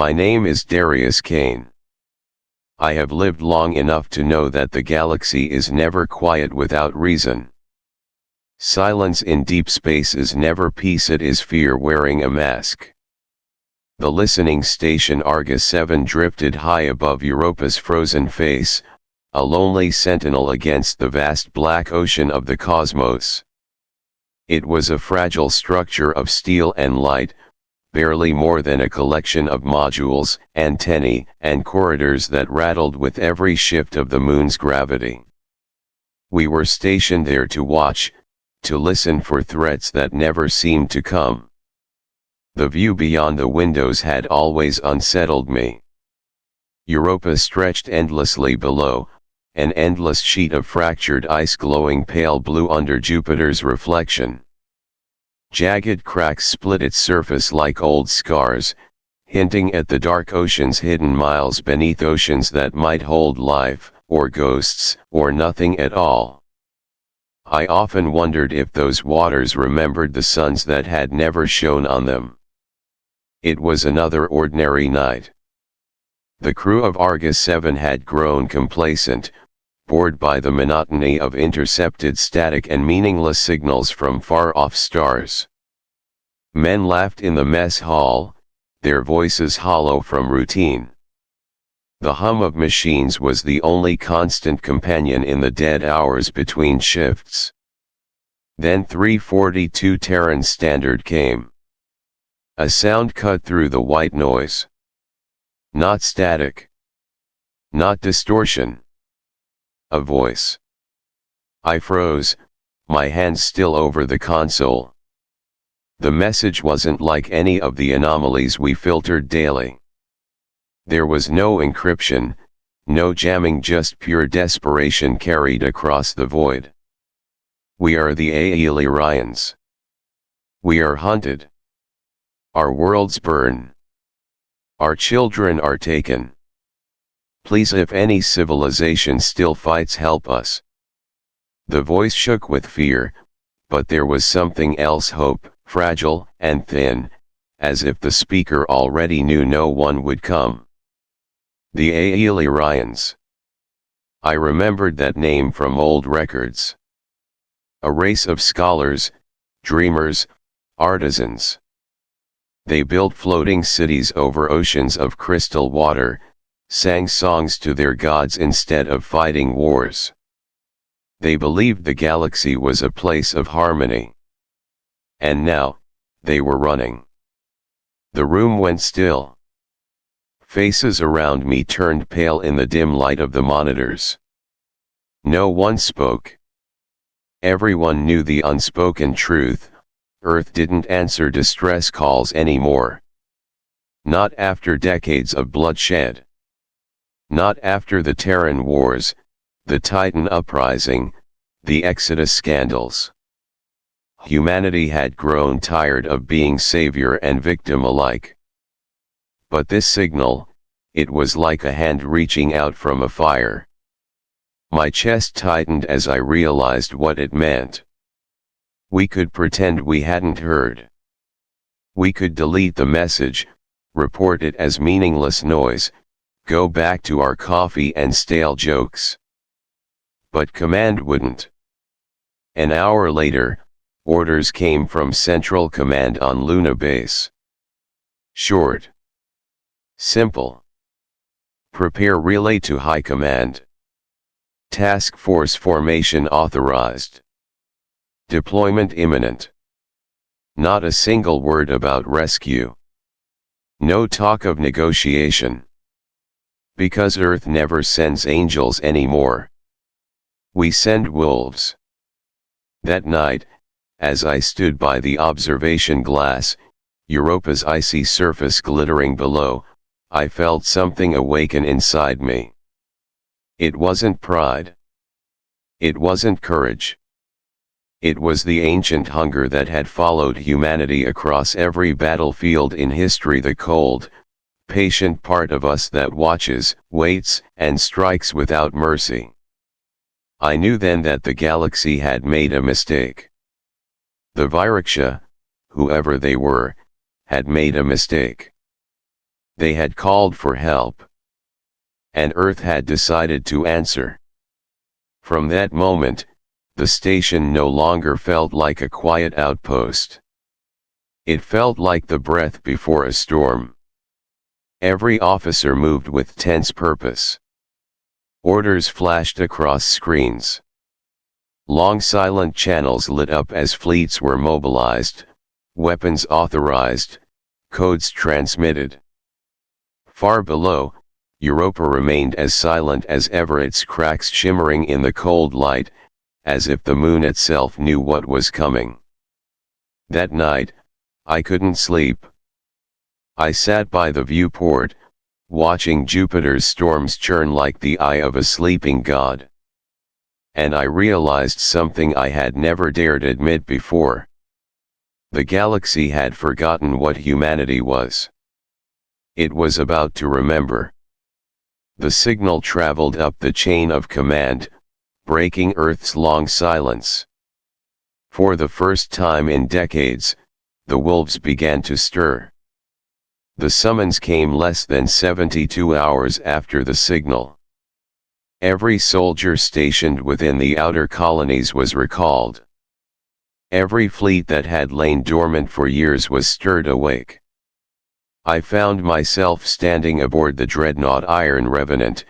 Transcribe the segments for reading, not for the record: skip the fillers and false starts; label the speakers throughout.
Speaker 1: My name is Darius Kane. I have lived long enough to know that the galaxy is never quiet without reason. Silence in deep space is never peace, it is fear wearing a mask. The listening station Argus 7 drifted high above Europa's frozen face, a lonely sentinel against the vast black ocean of the cosmos. It was a fragile structure of steel and light, barely more than a collection of modules, antennae, and corridors that rattled with every shift of the moon's gravity. We were stationed there to watch, to listen for threats that never seemed to come. The view beyond the windows had always unsettled me. Europa stretched endlessly below, an endless sheet of fractured ice glowing pale blue under Jupiter's reflection. Jagged cracks split its surface like old scars, hinting at the dark oceans hidden miles beneath, oceans that might hold life, or ghosts, or nothing at all. I often wondered if those waters remembered the suns that had never shone on them. It was another ordinary night. The crew of Argus 7 had grown complacent, bored by the monotony of intercepted static and meaningless signals from far-off stars. Men laughed in the mess hall, their voices hollow from routine. The hum of machines was the only constant companion in the dead hours between shifts. Then 3:42 Terran Standard came. A sound cut through the white noise. Not static. Not distortion. A voice. I froze, my hands still over the console. The message wasn't like any of the anomalies we filtered daily. There was no encryption, no jamming, just pure desperation carried across the void. We are the Aelirians. We are hunted. Our worlds burn. Our children are taken. Please, if any civilization still fights, help us. The voice shook with fear, but there was something else, hope, fragile and thin, as if the speaker already knew no one would come. The Aelirians. I remembered that name from old records. A race of scholars, dreamers, artisans. They built floating cities over oceans of crystal water, sang songs to their gods instead of fighting wars. They believed the galaxy was a place of harmony. And now, they were running. The room went still. Faces around me turned pale in the dim light of the monitors. No one spoke. Everyone knew the unspoken truth: Earth didn't answer distress calls anymore. Not after decades of bloodshed. Not after the Terran Wars, the Titan Uprising, the Exodus scandals. Humanity had grown tired of being savior and victim alike. But this signal, it was like a hand reaching out from a fire. My chest tightened as I realized what it meant. We could pretend we hadn't heard. We could delete the message, report it as meaningless noise, go back to our coffee and stale jokes. But command wouldn't. An hour later, orders came from Central Command on Luna Base. Short. Simple. Prepare relay to High Command. Task Force formation authorized. Deployment imminent. Not a single word about rescue. No talk of negotiation. Because Earth never sends angels anymore. We send wolves. That night, as I stood by the observation glass, Europa's icy surface glittering below, I felt something awaken inside me. It wasn't pride. It wasn't courage. It was the ancient hunger that had followed humanity across every battlefield in history, the cold, patient part of us that watches, waits, and strikes without mercy. I knew then that the galaxy had made a mistake. The Viraksha, whoever they were, had made a mistake. They had called for help. And Earth had decided to answer. From that moment, the station no longer felt like a quiet outpost. It felt like the breath before a storm. Every officer moved with tense purpose. Orders flashed across screens. Long silent channels lit up as fleets were mobilized, weapons authorized, codes transmitted. Far below, Europa remained as silent as ever, its cracks shimmering in the cold light, as if the moon itself knew what was coming. That night, I couldn't sleep. I sat by the viewport, watching Jupiter's storms churn like the eye of a sleeping god. And I realized something I had never dared admit before. The galaxy had forgotten what humanity was. It was about to remember. The signal traveled up the chain of command, breaking Earth's long silence. For the first time in decades, the wolves began to stir. The summons came less than 72 hours after the signal. Every soldier stationed within the outer colonies was recalled. Every fleet that had lain dormant for years was stirred awake. I found myself standing aboard the dreadnought Iron Revenant,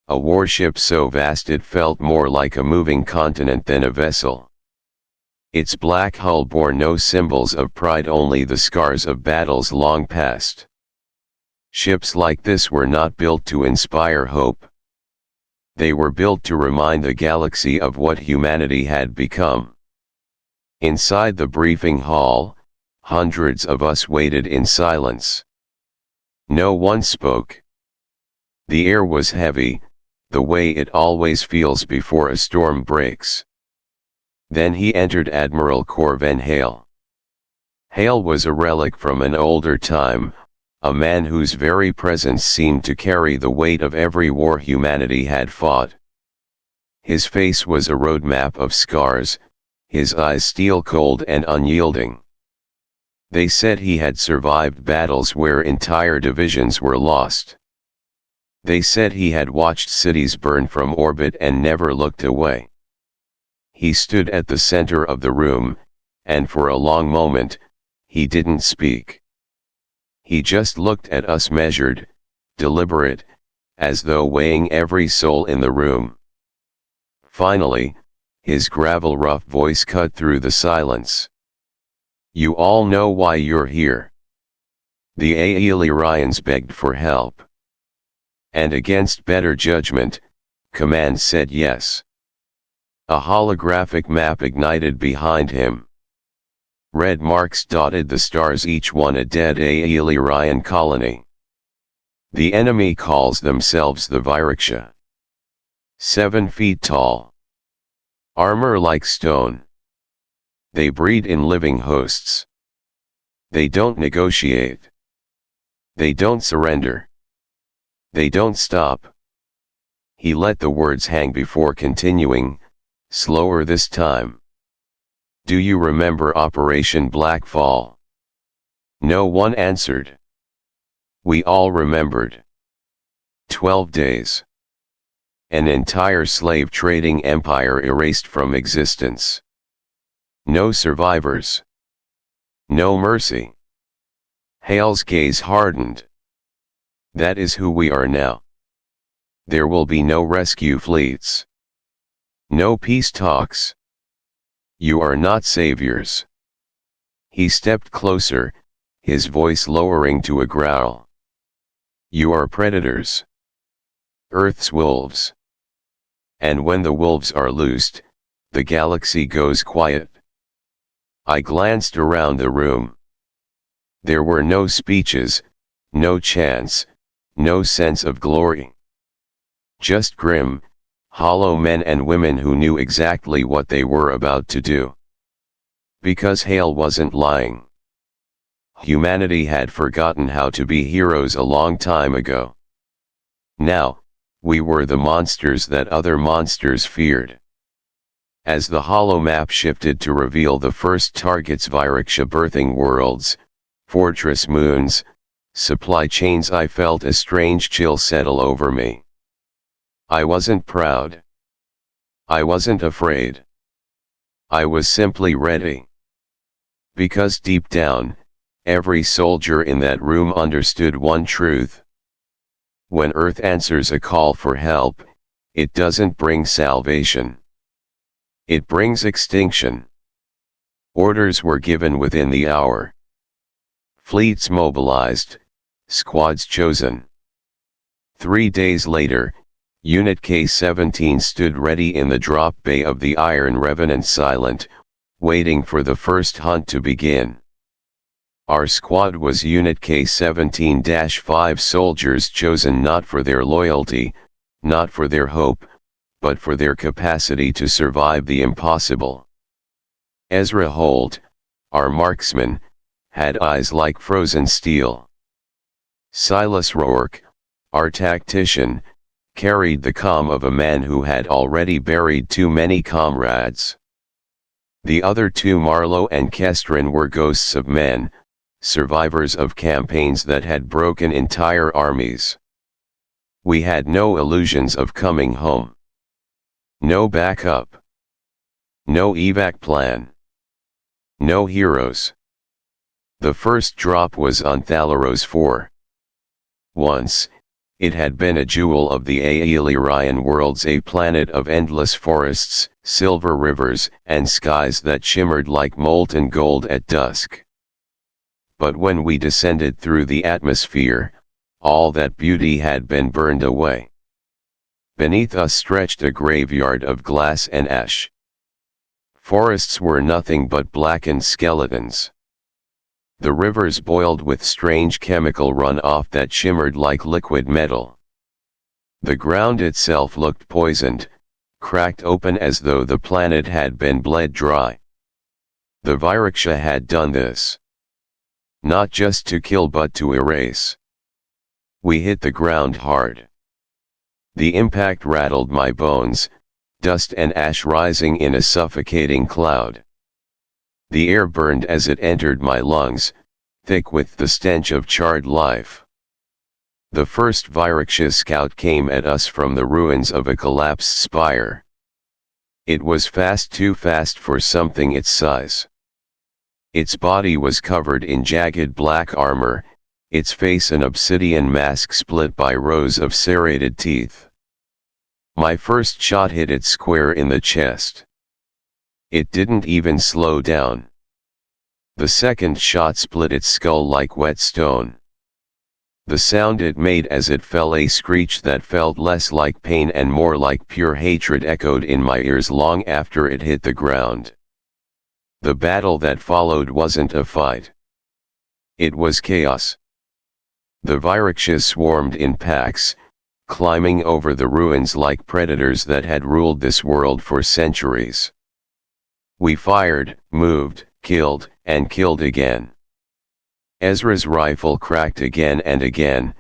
Speaker 1: a warship so vast it felt more like a moving continent than a vessel. Its black hull bore no symbols of pride, only the scars of battles long past. Ships like this were not built to inspire hope. They were built to remind the galaxy of what humanity had become. Inside the briefing hall, hundreds of us waited in silence. No one spoke. The air was heavy, the way it always feels before a storm breaks. Then he entered, Admiral Corvan Hale. Hale was a relic from an older time, a man whose very presence seemed to carry the weight of every war humanity had fought. His face was a roadmap of scars, his eyes steel-cold and unyielding. They said he had survived battles where entire divisions were lost. They said he had watched cities burn from orbit and never looked away. He stood at the center of the room, and for a long moment, he didn't speak. He just looked at us, measured, deliberate, as though weighing every soul in the room. Finally, his gravel-rough voice cut through the silence. "You all know why you're here." The Aelirians begged for help. And against better judgment, Command said yes. A holographic map ignited behind him. Red marks dotted the stars, each one a dead Aelirian colony. The enemy calls themselves the Viraksha. 7 feet tall. Armor like stone. They breed in living hosts. They don't negotiate. They don't surrender. They don't stop. He let the words hang before continuing, slower this time. "Do you remember Operation Blackfall?" No one answered. We all remembered. 12 days. An entire slave trading empire erased from existence. No survivors. No mercy. Hale's gaze hardened. That is who we are now. There will be no rescue fleets. No peace talks. You are not saviors. He stepped closer, his voice lowering to a growl. You are predators. Earth's wolves. And when the wolves are loosed, the galaxy goes quiet. I glanced around the room. There were no speeches, no chants, no sense of glory. Just grim, hollow men and women who knew exactly what they were about to do. Because Hale wasn't lying. Humanity had forgotten how to be heroes a long time ago. Now, we were the monsters that other monsters feared. As the hollow map shifted to reveal the first targets, Viraksha birthing worlds, fortress moons, supply chains. I felt a strange chill settle over me. I wasn't proud. I wasn't afraid. I was simply ready. Because deep down, every soldier in that room understood one truth. When Earth answers a call for help, it doesn't bring salvation. It brings extinction. Orders were given within the hour. Fleets mobilized, squads chosen. 3 days later, Unit K-17 stood ready in the drop bay of the Iron Revenant, silent, waiting for the first hunt to begin. Our squad was Unit K-17-5 soldiers chosen not for their loyalty, not for their hope, but for their capacity to survive the impossible. Ezra Holt, our marksman, had eyes like frozen steel. Silas Rourke, our tactician, carried the calm of a man who had already buried too many comrades. The other two, Marlowe and Kestrin, were ghosts of men, survivors of campaigns that had broken entire armies. We had no illusions of coming home. No backup. No evac plan. No heroes. The first drop was on Thalaros 4. Once, it had been a jewel of the Aelirian worlds, a planet of endless forests, silver rivers, and skies that shimmered like molten gold at dusk. But when we descended through the atmosphere, all that beauty had been burned away. Beneath us stretched a graveyard of glass and ash. Forests were nothing but blackened skeletons. The rivers boiled with strange chemical runoff that shimmered like liquid metal. The ground itself looked poisoned, cracked open as though the planet had been bled dry. The Viraksha had done this. Not just to kill but to erase. We hit the ground hard. The impact rattled my bones, dust and ash rising in a suffocating cloud. The air burned as it entered my lungs, thick with the stench of charred life. The first Viraksha scout came at us from the ruins of a collapsed spire. It was fast, too fast for something its size. Its body was covered in jagged black armor, its face an obsidian mask split by rows of serrated teeth. My first shot hit it square in the chest. It didn't even slow down. The second shot split its skull like whetstone. The sound it made as it fell, a screech that felt less like pain and more like pure hatred, echoed in my ears long after it hit the ground. The battle that followed wasn't a fight. It was chaos. The Virakshas swarmed in packs, climbing over the ruins like predators that had ruled this world for centuries. We fired, moved, killed, and killed again. Ezra's rifle cracked again and again,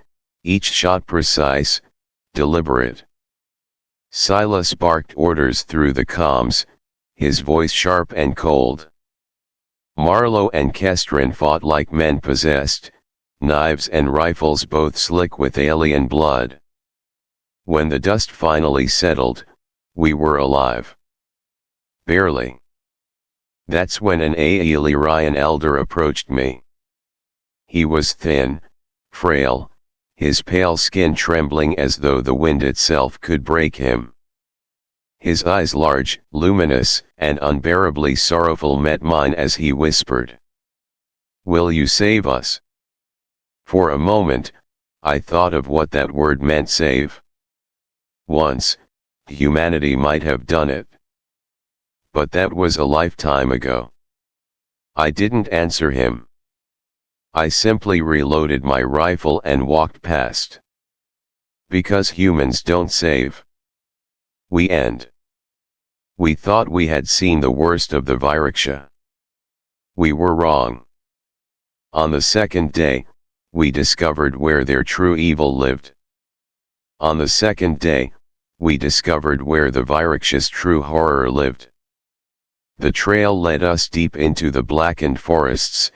Speaker 1: each shot precise, deliberate. Silas barked orders through the comms, his voice sharp and cold. Marlowe and Kestrin fought like men possessed, knives and rifles both slick with alien blood. When the dust finally settled, we were alive. Barely. That's when an Aelirian elder approached me. He was thin, frail, his pale skin trembling as though the wind itself could break him. His eyes, large, luminous, and unbearably sorrowful, met mine as he whispered, "Will you save us?" For a moment, I thought of what that word meant, save. Once, humanity might have done it. But that was a lifetime ago. I didn't answer him. I simply reloaded my rifle and walked past. Because humans don't save. We end. We thought we had seen the worst of the Viraksha. We were wrong. On the second day, we discovered where their true evil lived. On the second day, we discovered where the Viraksha's true horror lived. The trail led us deep into the blackened forests,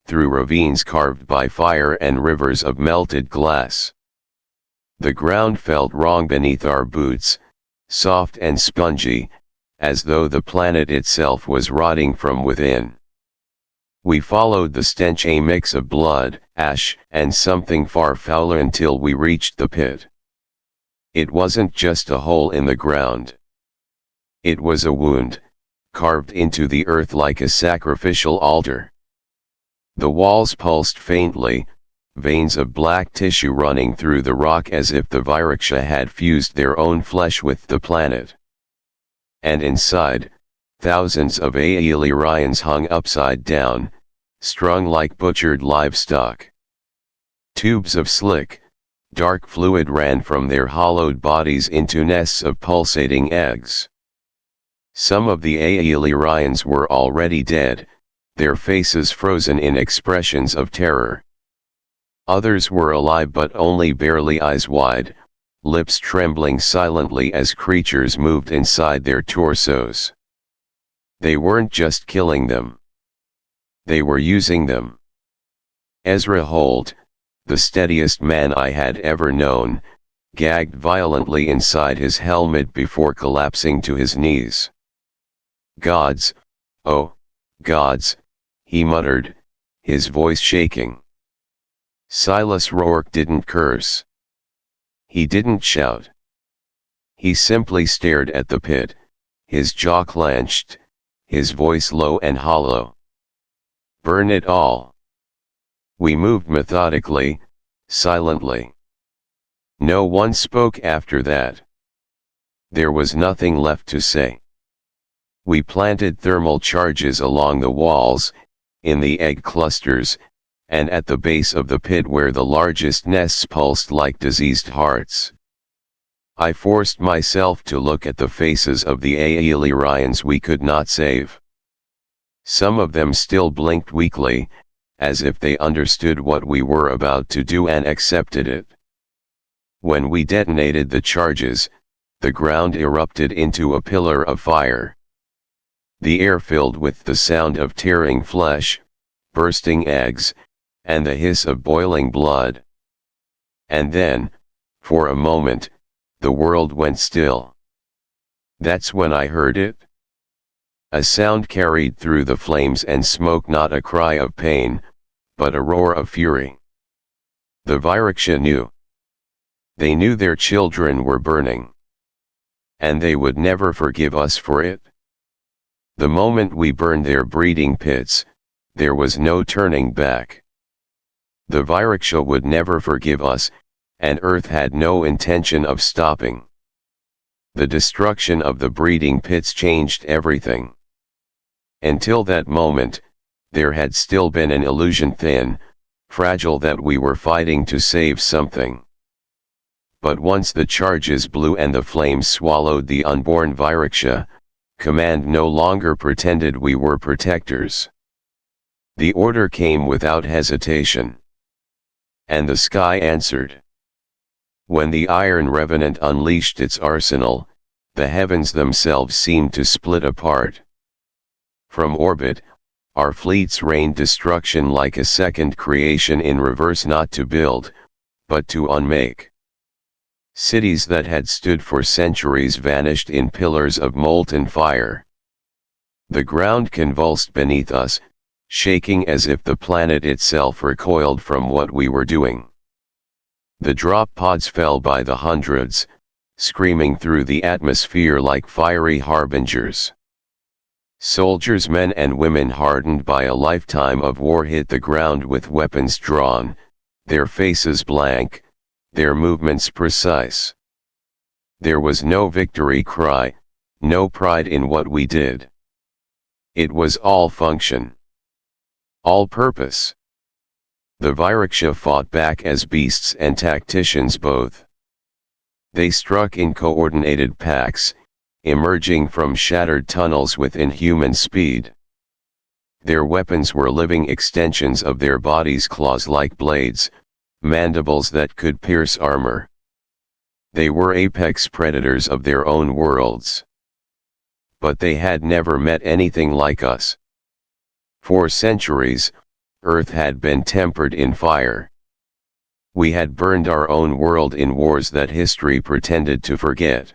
Speaker 1: through ravines carved by fire and rivers of melted glass. The ground felt wrong beneath our boots, soft and spongy, as though the planet itself was rotting from within. We followed the stench, a mix of blood, ash, and something far fouler, until we reached the pit. It wasn't just a hole in the ground. It was a wound, carved into the earth like a sacrificial altar. The walls pulsed faintly, veins of black tissue running through the rock as if the Viraksha had fused their own flesh with the planet. And inside, thousands of Aeolirians hung upside down, strung like butchered livestock. Tubes of slick, dark fluid ran from their hollowed bodies into nests of pulsating eggs. Some of the Aeolirians were already dead, their faces frozen in expressions of terror. Others were alive but only barely, eyes wide, lips trembling silently as creatures moved inside their torsos. They weren't just killing them. They were using them. Ezra Holt, the steadiest man I had ever known, gagged violently inside his helmet before collapsing to his knees. "Gods, oh, gods," he muttered, his voice shaking. Silas Rourke didn't curse. He didn't shout. He simply stared at the pit, his jaw clenched, his voice low and hollow. "Burn it all." We moved methodically, silently. No one spoke after that. There was nothing left to say. We planted thermal charges along the walls, in the egg clusters, and at the base of the pit where the largest nests pulsed like diseased hearts. I forced myself to look at the faces of the Aeolirians we could not save. Some of them still blinked weakly, as if they understood what we were about to do and accepted it. When we detonated the charges, the ground erupted into a pillar of fire. The air filled with the sound of tearing flesh, bursting eggs, and the hiss of boiling blood. And then, for a moment, the world went still. That's when I heard it. A sound carried through the flames and smoke, not a cry of pain, but a roar of fury. The Viraksha knew. They knew their children were burning. And they would never forgive us for it. The moment we burned their breeding pits, there was no turning back. The Viraksha would never forgive us, and Earth had no intention of stopping. The destruction of the breeding pits changed everything. Until that moment, there had still been an illusion, thin, fragile, that we were fighting to save something. But once the charges blew and the flames swallowed the unborn Viraksha, command no longer pretended we were protectors. The order came without hesitation. And the sky answered. When the Iron Revenant unleashed its arsenal, the heavens themselves seemed to split apart. From orbit, our fleets rained destruction like a second creation in reverse, not to build, but to unmake. Cities that had stood for centuries vanished in pillars of molten fire. The ground convulsed beneath us, shaking as if the planet itself recoiled from what we were doing. The drop pods fell by the hundreds, screaming through the atmosphere like fiery harbingers. Soldiers, men and women hardened by a lifetime of war, hit the ground with weapons drawn, their faces blank, their movements precise. There was no victory cry, no pride in what we did. It was all function. All purpose. The Viraksha fought back as beasts and tacticians both. They struck in coordinated packs, emerging from shattered tunnels with inhuman speed. Their weapons were living extensions of their bodies, claws like blades, mandibles that could pierce armor. They were apex predators of their own worlds. But they had never met anything like us. For centuries, Earth had been tempered in fire. We had burned our own world in wars that history pretended to forget.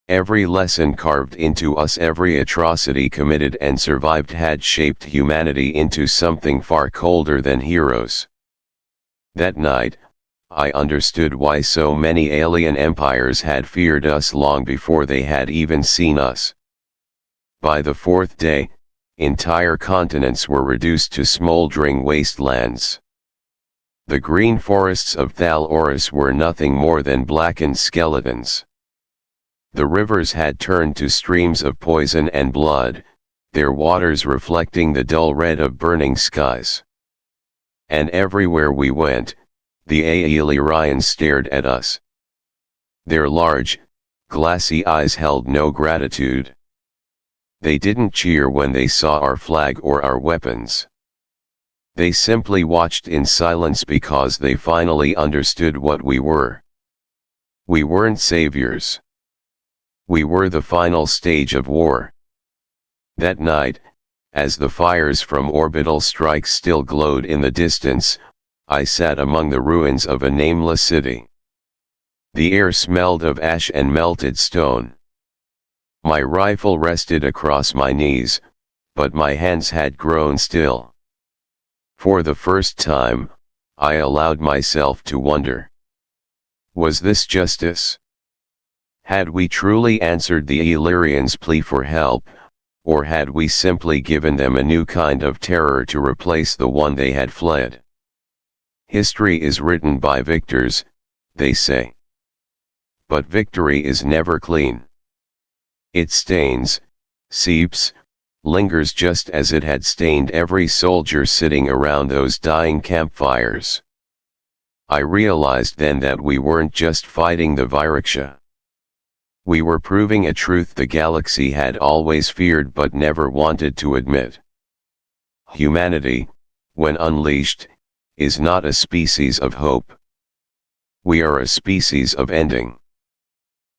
Speaker 1: Every lesson carved into us, every atrocity committed and survived had shaped humanity into something far colder than heroes. That night, I understood why so many alien empires had feared us long before they had even seen us. By the fourth day, entire continents were reduced to smoldering wastelands. The green forests of Thaloris were nothing more than blackened skeletons. The rivers had turned to streams of poison and blood, their waters reflecting the dull red of burning skies. And everywhere we went, the Aelirians stared at us. Their large, glassy eyes held no gratitude. They didn't cheer when they saw our flag or our weapons. They simply watched in silence because they finally understood what we were. We weren't saviors. We were the final stage of war. That night, as the fires from orbital strikes still glowed in the distance, I sat among the ruins of a nameless city. The air smelled of ash and melted stone. My rifle rested across my knees, but my hands had grown still. For the first time, I allowed myself to wonder. Was this justice? Had we truly answered the Illyrians' plea for help, or had we simply given them a new kind of terror to replace the one they had fled? History is written by victors, they say. But victory is never clean. It stains, seeps, lingers just as it had stained every soldier sitting around those dying campfires. I realized then that we weren't just fighting the Vyraksha. We were proving a truth the galaxy had always feared but never wanted to admit. Humanity, when unleashed, is not a species of hope. We are a species of ending.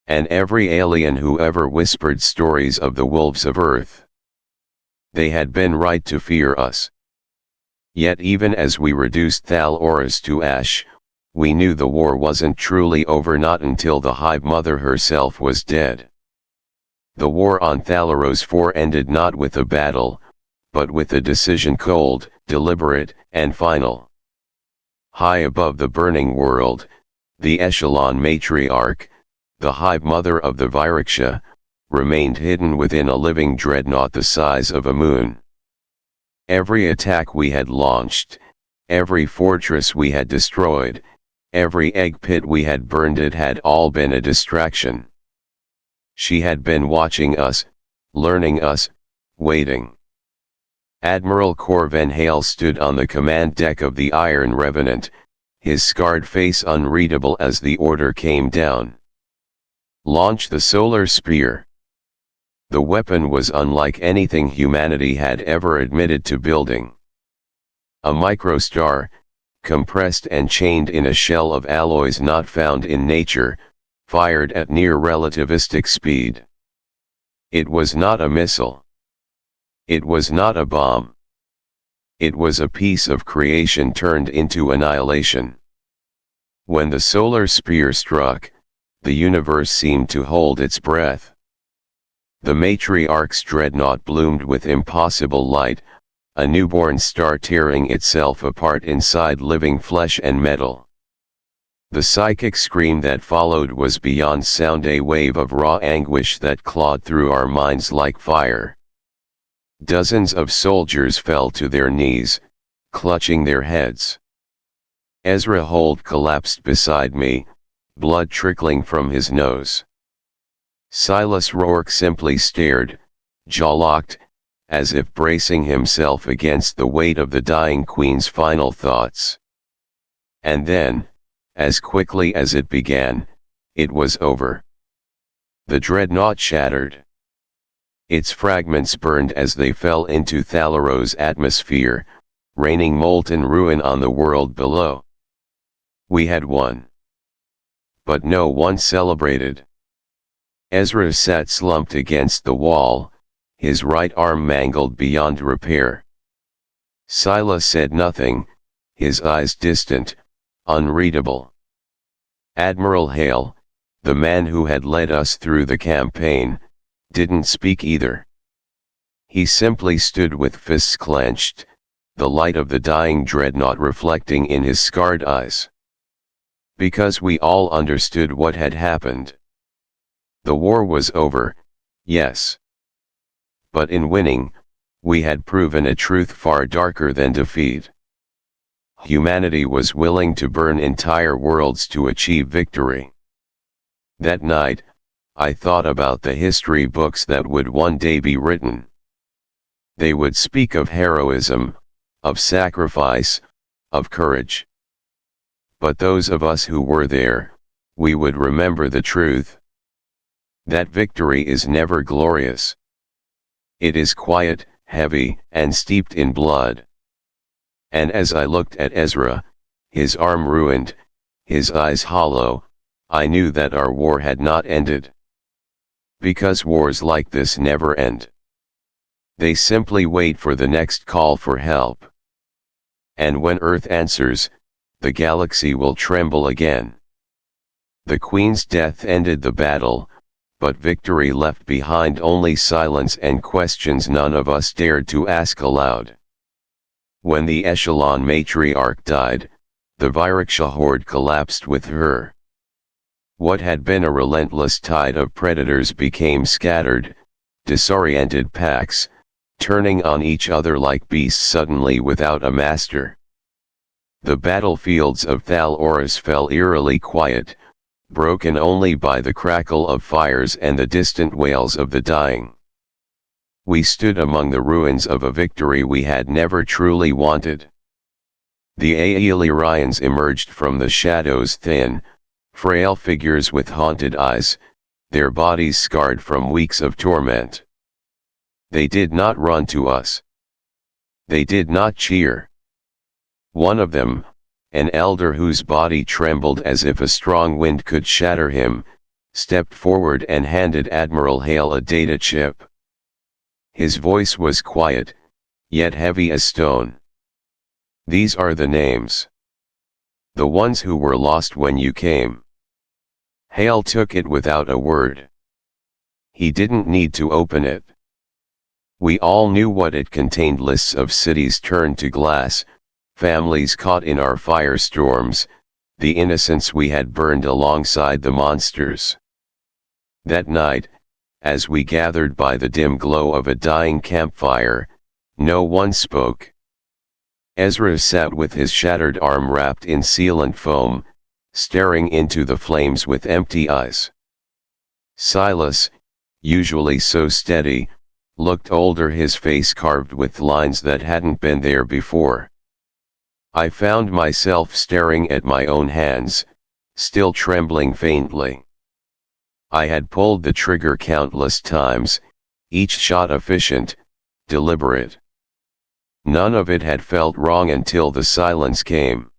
Speaker 1: And every alien who ever whispered stories of the wolves of Earth, they had been right to fear us. Yet even as we reduced Thaloris to ash, we knew the war wasn't truly over, not until the Hive Mother herself was dead. The war on Thalaros IV ended not with a battle, but with a decision cold, deliberate, and final. High above the burning world, the Echelon Matriarch, the Hive Mother of the Vyraksha, remained hidden within a living dreadnought the size of a moon. Every attack we had launched, every fortress we had destroyed, every egg pit we had burned, it had all been a distraction. She had been watching us, learning us, waiting. Admiral Corvan Hale stood on the command deck of the Iron Revenant, his scarred face unreadable as the order came down. Launch the solar spear. The weapon was unlike anything humanity had ever admitted to building. A microstar, compressed and chained in a shell of alloys not found in nature, fired at near relativistic speed. It was not a missile. It was not a bomb. It was a piece of creation turned into annihilation. When the solar spear struck, the universe seemed to hold its breath. The Matriarch's dreadnought bloomed with impossible light, a newborn star tearing itself apart inside living flesh and metal. The psychic scream that followed was beyond sound, a wave of raw anguish that clawed through our minds like fire. Dozens of soldiers fell to their knees, clutching their heads. Ezra Holt collapsed beside me, blood trickling from his nose. Silas Rourke simply stared, jaw-locked, as if bracing himself against the weight of the dying queen's final thoughts. And then, as quickly as it began, it was over. The dreadnought shattered. Its fragments burned as they fell into Thalaros' atmosphere, raining molten ruin on the world below. We had won. But no one celebrated. Ezra sat slumped against the wall, his right arm mangled beyond repair. Silas said nothing, his eyes distant, unreadable. Admiral Hale, the man who had led us through the campaign, didn't speak either. He simply stood with fists clenched, the light of the dying dreadnought reflecting in his scarred eyes. Because we all understood what had happened. The war was over, yes. But in winning, we had proven a truth far darker than defeat. Humanity was willing to burn entire worlds to achieve victory. That night, I thought about the history books that would one day be written. They would speak of heroism, of sacrifice, of courage. But those of us who were there, we would remember the truth. That victory is never glorious. It is quiet, heavy, and steeped in blood. And as I looked at Ezra, his arm ruined, his eyes hollow, I knew that our war had not ended. Because wars like this never end. They simply wait for the next call for help. And when Earth answers, the galaxy will tremble again. The Queen's death ended the battle, but victory left behind only silence and questions none of us dared to ask aloud. When the Echelon matriarch died, the Viraksha horde collapsed with her. What had been a relentless tide of predators became scattered, disoriented packs, turning on each other like beasts suddenly without a master. The battlefields of Thal Oris fell eerily quiet, broken only by the crackle of fires and the distant wails of the dying. We stood among the ruins of a victory we had never truly wanted. The Aelirians emerged from the shadows thin, frail figures with haunted eyes, their bodies scarred from weeks of torment. They did not run to us. They did not cheer. One of them, an elder whose body trembled as if a strong wind could shatter him, stepped forward and handed Admiral Hale a data chip. His voice was quiet, yet heavy as stone. These are the names. The ones who were lost when you came. Hale took it without a word. He didn't need to open it. We all knew what it contained: lists of cities turned to glass, families caught in our firestorms, the innocents we had burned alongside the monsters. That night, as we gathered by the dim glow of a dying campfire, no one spoke. Ezra sat with his shattered arm wrapped in sealant foam, staring into the flames with empty eyes. Silas, usually so steady, looked older, his face carved with lines that hadn't been there before. I found myself staring at my own hands, still trembling faintly. I had pulled the trigger countless times, each shot efficient, deliberate. None of it had felt wrong until the silence came.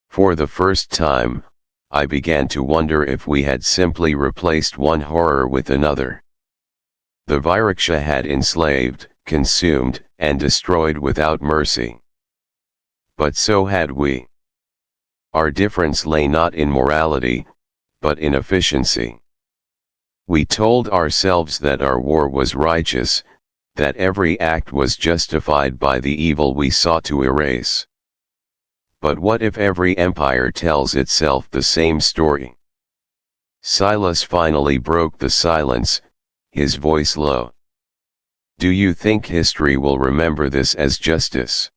Speaker 1: For the first time, I began to wonder if we had simply replaced one horror with another. The Viraksha had enslaved, consumed, and destroyed without mercy. But so had we. Our difference lay not in morality, but in efficiency. We told ourselves that our war was righteous, that every act was justified by the evil we sought to erase. But what if every empire tells itself the same story? Silas finally broke the silence, his voice low. Do you think history will remember this as justice?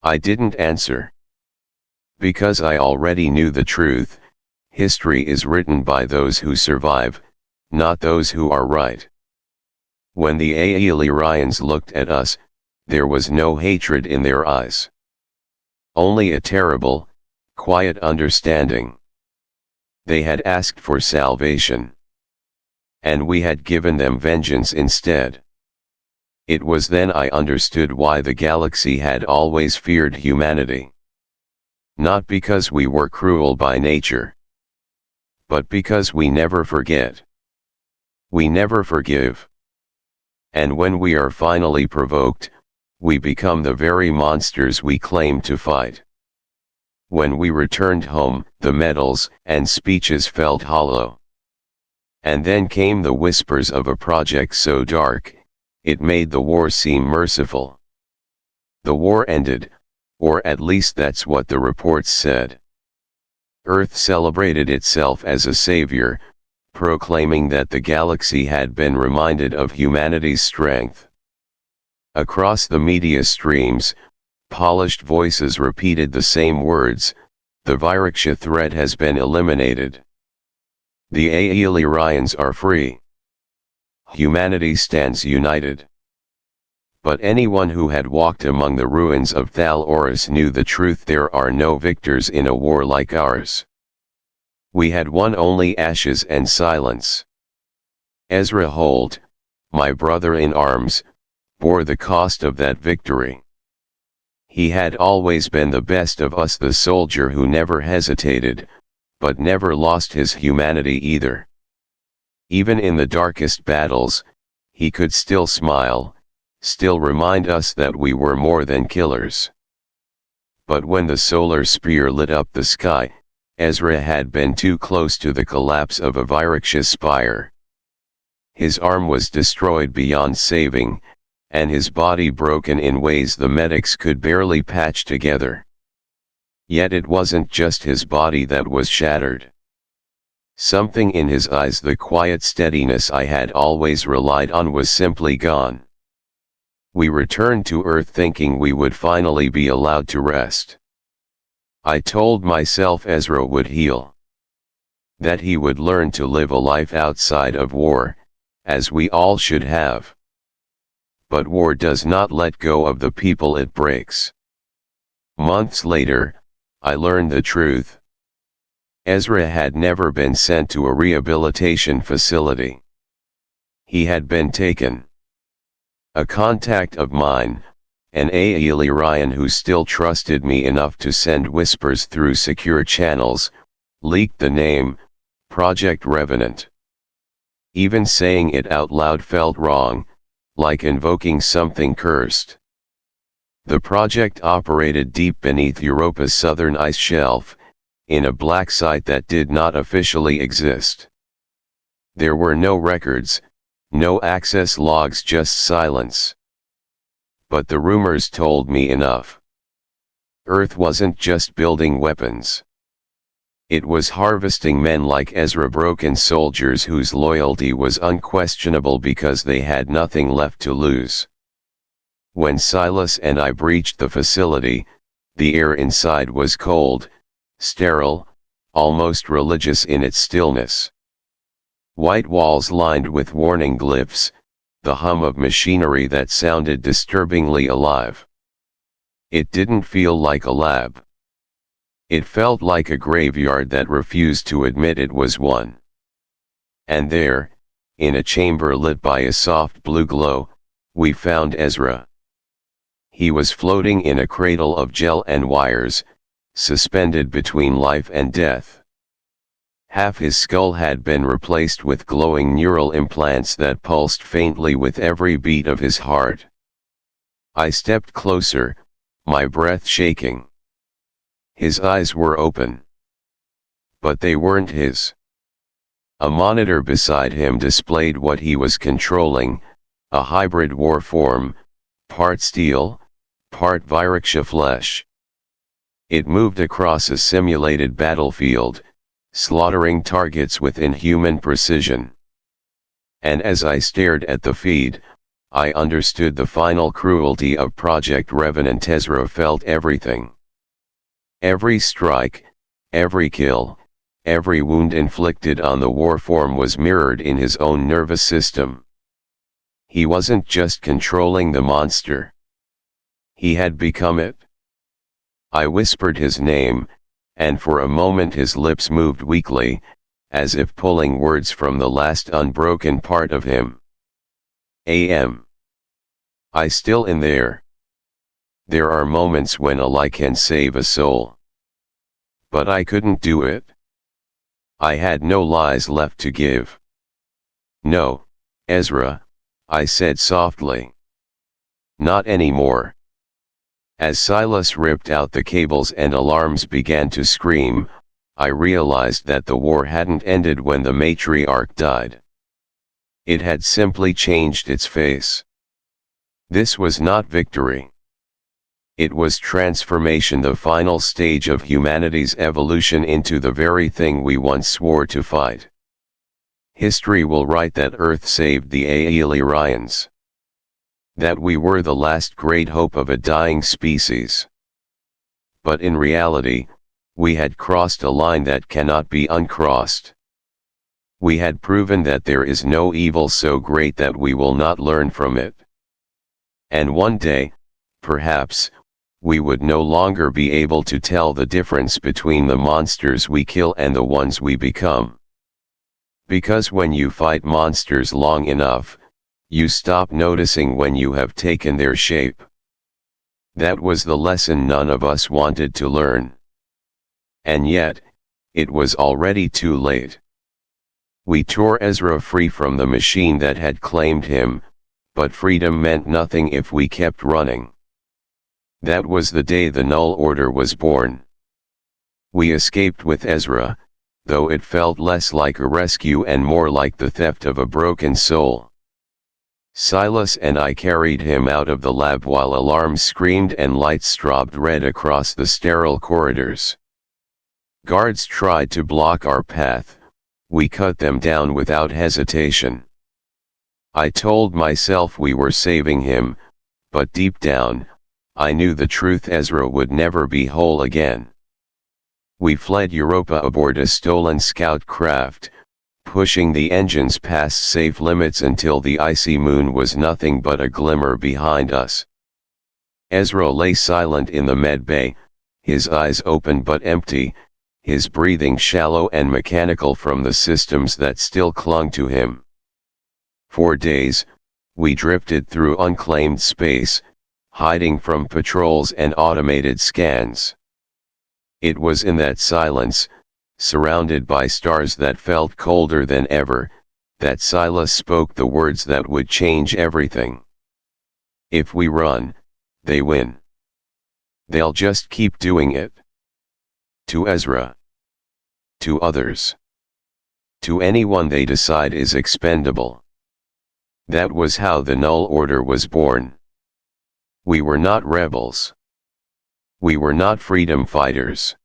Speaker 1: I didn't answer. Because I already knew the truth: history is written by those who survive, not those who are right. When the Aelirians looked at us, there was no hatred in their eyes. Only a terrible, quiet understanding. They had asked for salvation. And we had given them vengeance instead. It was then I understood why the galaxy had always feared humanity. Not because we were cruel by nature, but because we never forget. We never forgive. And when we are finally provoked, we become the very monsters we claim to fight. When we returned home, the medals and speeches felt hollow. And then came the whispers of a project so dark, it made the war seem merciful. The war ended, or at least that's what the reports said. Earth celebrated itself as a savior, proclaiming that the galaxy had been reminded of humanity's strength. Across the media streams, polished voices repeated the same words: the Viraksha threat has been eliminated. The Aelirians are free. Humanity stands united. But anyone who had walked among the ruins of Thal Oris knew the truth: there are no victors in a war like ours. We had won only ashes and silence. Ezra Holt, my brother in arms, bore the cost of that victory. He had always been the best of us, the soldier who never hesitated, but never lost his humanity either. Even in the darkest battles, he could still smile, still remind us that we were more than killers. But when the solar spear lit up the sky, Ezra had been too close to the collapse of a Viraksha spire. His arm was destroyed beyond saving, and his body broken in ways the medics could barely patch together. Yet it wasn't just his body that was shattered. Something in his eyes, the quiet steadiness I had always relied on, was simply gone. We returned to Earth thinking we would finally be allowed to rest. I told myself Ezra would heal. That he would learn to live a life outside of war, as we all should have. But war does not let go of the people it breaks. Months later, I learned the truth. Ezra had never been sent to a rehabilitation facility. He had been taken. A contact of mine, an Aelirian who still trusted me enough to send whispers through secure channels, leaked the name, Project Revenant. Even saying it out loud felt wrong, like invoking something cursed. The project operated deep beneath Europa's southern ice shelf, in a black site that did not officially exist. There were no records, no access logs, just silence. But the rumors told me enough. Earth wasn't just building weapons. It was harvesting men like Ezra, broken soldiers whose loyalty was unquestionable because they had nothing left to lose. When Silas and I breached the facility, the air inside was cold, sterile, almost religious in its stillness. White walls lined with warning glyphs, the hum of machinery that sounded disturbingly alive. It didn't feel like a lab. It felt like a graveyard that refused to admit it was one. And there, in a chamber lit by a soft blue glow, we found Ezra. He was floating in a cradle of gel and wires, suspended between life and death. Half his skull had been replaced with glowing neural implants that pulsed faintly with every beat of his heart. I stepped closer, my breath shaking. His eyes were open. But they weren't his. A monitor beside him displayed what he was controlling, a hybrid war form, part steel, part Viraksha flesh. It moved across a simulated battlefield, slaughtering targets with inhuman precision. And as I stared at the feed, I understood the final cruelty of Project Revenant. Ezra felt everything. Every strike, every kill, every wound inflicted on the warform was mirrored in his own nervous system. He wasn't just controlling the monster. He had become it. I whispered his name, and for a moment his lips moved weakly, as if pulling words from the last unbroken part of him. Am I still in there? There are moments when a lie can save a soul. But I couldn't do it. I had no lies left to give. No, Ezra, I said softly. Not anymore. As Silas ripped out the cables and alarms began to scream, I realized that the war hadn't ended when the matriarch died. It had simply changed its face. This was not victory. It was transformation, the final stage of humanity's evolution into the very thing we once swore to fight. History will write that Earth saved the Aeliarians. That we were the last great hope of a dying species. But in reality, we had crossed a line that cannot be uncrossed. We had proven that there is no evil so great that we will not learn from it. And one day, perhaps, we would no longer be able to tell the difference between the monsters we kill and the ones we become. Because when you fight monsters long enough, you stop noticing when you have taken their shape. That was the lesson none of us wanted to learn. And yet, it was already too late. We tore Ezra free from the machine that had claimed him, but freedom meant nothing if we kept running. That was the day the Null Order was born. We escaped with Ezra, though it felt less like a rescue and more like the theft of a broken soul. Silas and I carried him out of the lab while alarms screamed and lights strobed red across the sterile corridors. Guards tried to block our path, we cut them down without hesitation. I told myself we were saving him, but deep down, I knew the truth: Ezra would never be whole again. We fled Europa aboard a stolen scout craft, pushing the engines past safe limits until the icy moon was nothing but a glimmer behind us. Ezra lay silent in the med bay, his eyes open but empty, his breathing shallow and mechanical from the systems that still clung to him. For days, we drifted through unclaimed space, hiding from patrols and automated scans. It was in that silence, surrounded by stars that felt colder than ever, that Silas spoke the words that would change everything. If we run, they win. They'll just keep doing it. To Ezra. To others. To anyone they decide is expendable. That was how the Null Order was born. We were not rebels. We were not freedom fighters.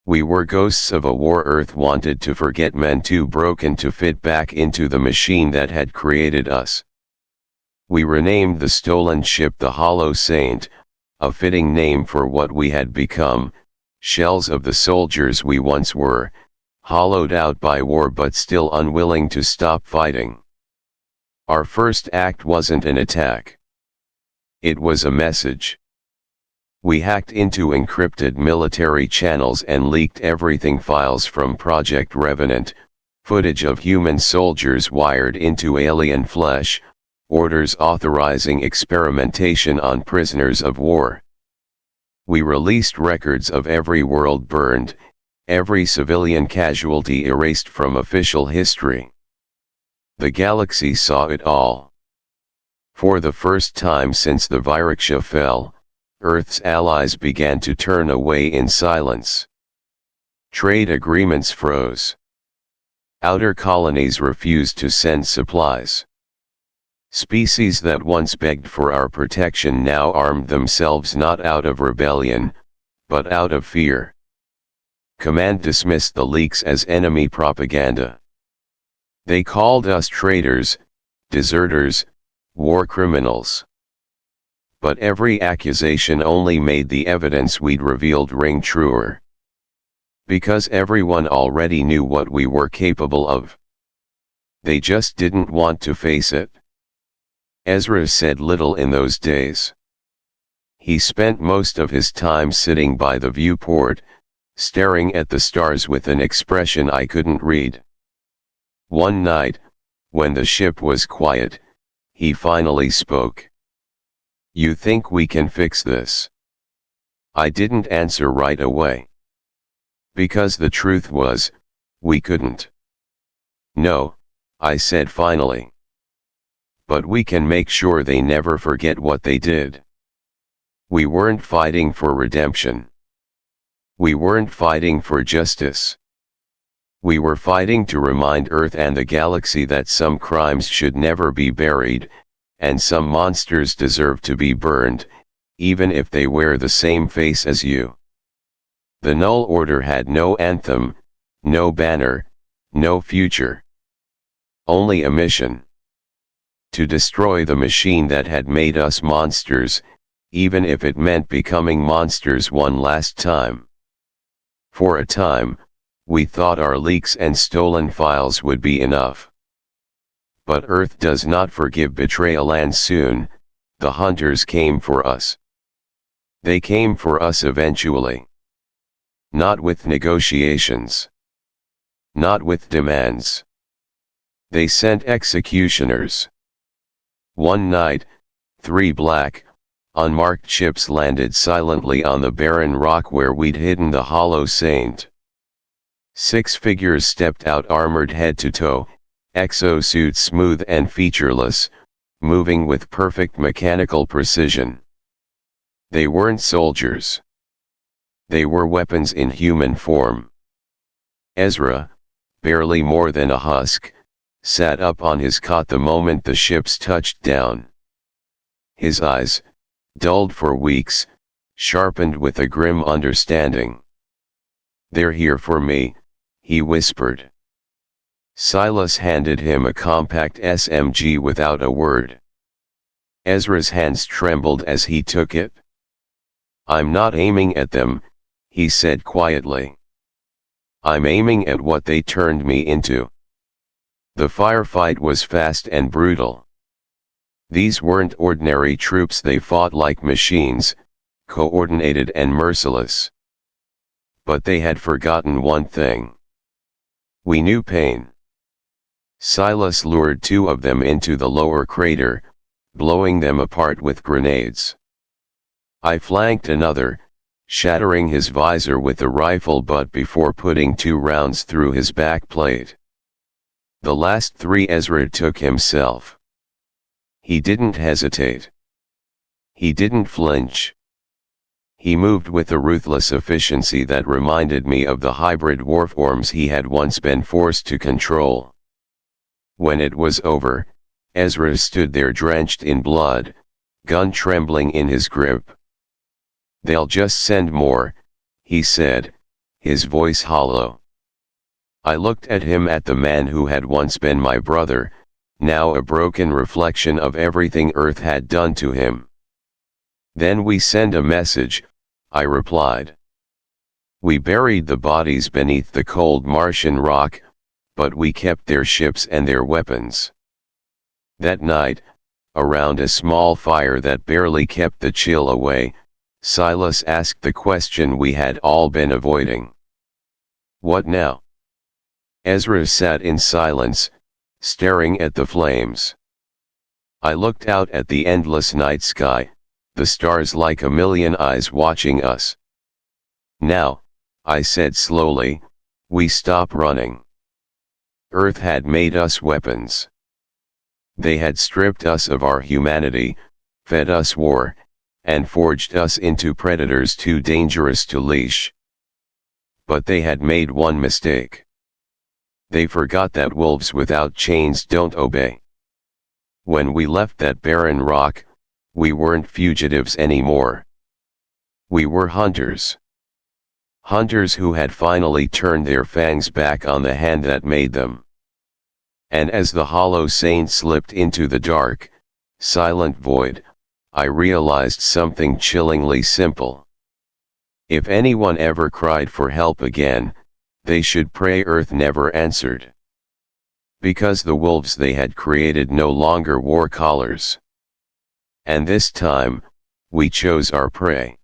Speaker 1: We were ghosts of a war Earth wanted to forget, men too broken to fit back into the machine that had created us. We renamed the stolen ship the Hollow Saint, a fitting name for what we had become, shells of the soldiers we once were, hollowed out by war but still unwilling to stop fighting. Our first act wasn't an attack. It was a message. We hacked into encrypted military channels and leaked everything: files from Project Revenant, footage of human soldiers wired into alien flesh, orders authorizing experimentation on prisoners of war. We released records of every world burned, every civilian casualty erased from official history. The galaxy saw it all. For the first time since the Viraksha fell, Earth's allies began to turn away in silence. Trade agreements froze. Outer colonies refused to send supplies. Species that once begged for our protection now armed themselves not out of rebellion, but out of fear. Command dismissed the leaks as enemy propaganda. They called us traitors, deserters, war criminals. But every accusation only made the evidence we'd revealed ring truer. Because everyone already knew what we were capable of. They just didn't want to face it. Ezra said little in those days. He spent most of his time sitting by the viewport, staring at the stars with an expression I couldn't read. One night, when the ship was quiet, he finally spoke. "You think we can fix this?" I didn't answer right away. Because the truth was, we couldn't. "No," I said finally. but we can make sure they never forget what they did. We weren't fighting for redemption. We weren't fighting for justice. We were fighting to remind Earth and the galaxy that some crimes should never be buried, and some monsters deserve to be burned, even if they wear the same face as you. The Null Order had no anthem, no banner, no future. Only a mission. To destroy the machine that had made us monsters, even if it meant becoming monsters one last time. For a time, we thought our leaks and stolen files would be enough. But Earth does not forgive betrayal, and soon, the hunters came for us. They came for us eventually. Not with negotiations. Not with demands. They sent executioners. One night, 3 black, unmarked ships landed silently on the barren rock where we'd hidden the Hollow Saint. 6 figures stepped out, armored head to toe, exosuits smooth and featureless, moving with perfect mechanical precision. They weren't soldiers. They were weapons in human form. Ezra, barely more than a husk, sat up on his cot the moment the ships touched down. His eyes, dulled for weeks, sharpened with a grim understanding. "They're here for me," he whispered. Silas handed him a compact SMG without a word. Ezra's hands trembled as he took it. "I'm not aiming at them," he said quietly. "I'm aiming at what they turned me into." The firefight was fast and brutal. These weren't ordinary troops, they fought like machines, coordinated and merciless. But they had forgotten one thing. We knew pain. Silas lured 2 of them into the lower crater, blowing them apart with grenades. I flanked another, shattering his visor with the rifle butt before putting 2 rounds through his backplate. The last 3 Ezra took himself. He didn't hesitate. He didn't flinch. He moved with a ruthless efficiency that reminded me of the hybrid warforms he had once been forced to control. When it was over, Ezra stood there drenched in blood, gun trembling in his grip. "They'll just send more," he said, his voice hollow. I looked at him, at the man who had once been my brother, now a broken reflection of everything Earth had done to him. "Then we send a message," I replied. "We buried the bodies beneath the cold Martian rock, but we kept their ships and their weapons." That night, around a small fire that barely kept the chill away, Silas asked the question we had all been avoiding. "What now?" Ezra sat in silence, staring at the flames. I looked out at the endless night sky, the stars like a million eyes watching us. "Now," I said slowly, "we stop running." Earth had made us weapons. They had stripped us of our humanity, fed us war, and forged us into predators too dangerous to leash. But they had made one mistake. They forgot that wolves without chains don't obey. When we left that barren rock, we weren't fugitives anymore. We were hunters. Hunters who had finally turned their fangs back on the hand that made them. And as the Hollow Saint slipped into the dark, silent void, I realized something chillingly simple. If anyone ever cried for help again, they should pray Earth never answered. Because the wolves they had created no longer wore collars. And this time, we chose our prey.